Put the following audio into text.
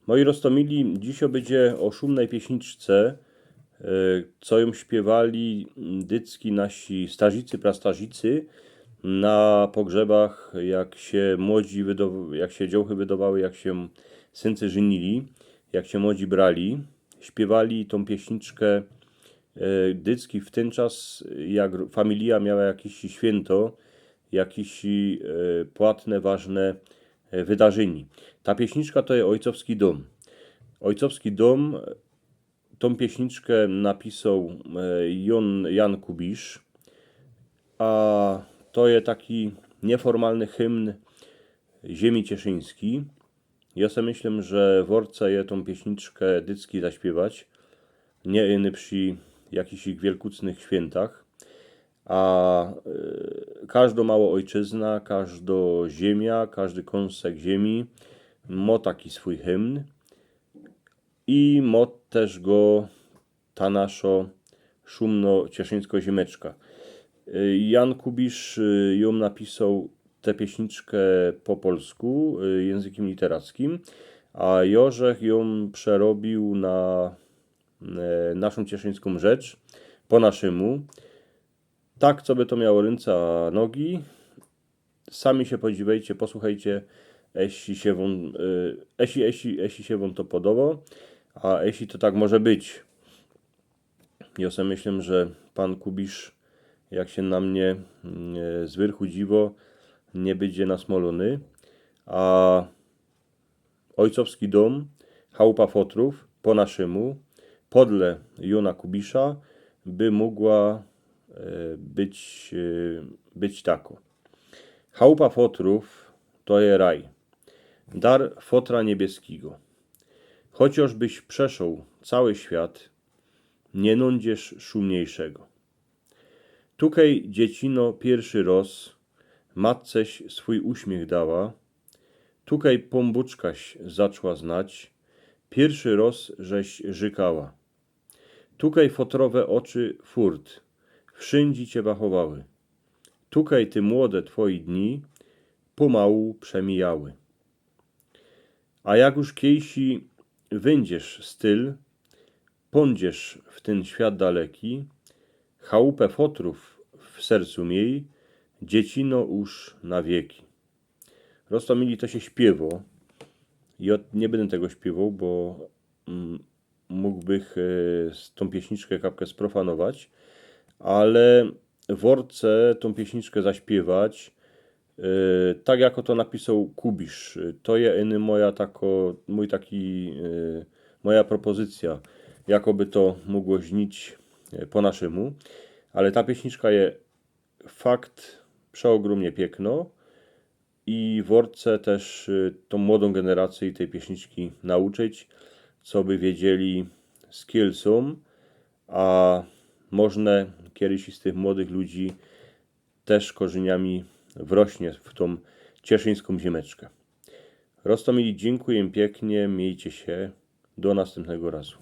Moi Rostomili, dzisiaj będzie o szumnej pieśniczce, co ją śpiewali dycki nasi starzicy, prastazicy na pogrzebach, jak się młodzi jak się dziołchy wydawały, jak się syncy żenili, jak się młodzi brali. Śpiewali tą pieśniczkę dycki w ten czas, jak familia miała jakieś święto, jakieś płatne, ważne wydarzenie. Ta pieśniczka to jest Ojcowski dom. Ojcowski dom, tą pieśniczkę napisał Jan Kubisz, a to jest taki nieformalny hymn ziemi cieszyński. Ja sobie myślę, że worce je tą pieśniczkę dycki zaśpiewać, nie iny przy jakichś wielkucnych świętach, a każda mała ojczyzna, każda ziemia, każdy kąsek ziemi ma taki swój hymn i ma też go ta nasza szumno-cieszyńsko-ziemeczka. Jan Kubisz ją napisał tę pieśniczkę po polsku, językiem literackim, a Jorzech ją przerobił na naszą cieszyńską rzecz, po naszemu. Tak, co by to miało ręce a nogi. Sami się podziwiajcie, posłuchajcie, jeśli się wam to podoba, a jeśli to tak może być. Ja sobie myślę, że pan Kubisz, jak się na mnie z wyrchu dziwo, nie będzie nasmolony, a Ojcowski dom, chałupa fotrów, po naszemu, podle Jona Kubisza, by mogła być tako. Chałupa fotrów to je raj, dar fotra niebieskiego. Chociażbyś przeszł cały świat, nie nądziesz szumniejszego. Tukaj dziecino pierwszy roz, matceś swój uśmiech dała, tukaj pombuczkaś zaczła znać, pierwszy roz żeś żykała. Tukaj fotrowe oczy furt, wszędzie cię wachowały. Tukaj ty młode twoi dni, pomału przemijały. A jak już kiejsi wyjdziesz styl, pądziesz w ten świat daleki, chałupę fotrów w sercu miej, dziecino już na wieki. Rostomili to się śpiewo. Ja nie będę tego śpiewał, bo mógłbych tą pieśniczkę kapkę sprofanować, ale worce tą pieśniczkę zaśpiewać, tak jako to napisał Kubisz. To jest moja propozycja, jakoby to mogło żnić po naszemu, ale ta pieśniczka jest fakt przeogromnie piękno i worce też tą młodą generację tej pieśniczki nauczyć, co by wiedzieli z kiel są, a można kiedyś z tych młodych ludzi też korzeniami wrośnie w tą cieszyńską ziemeczkę. Rostomili, dziękuję pięknie, miejcie się, do następnego razu.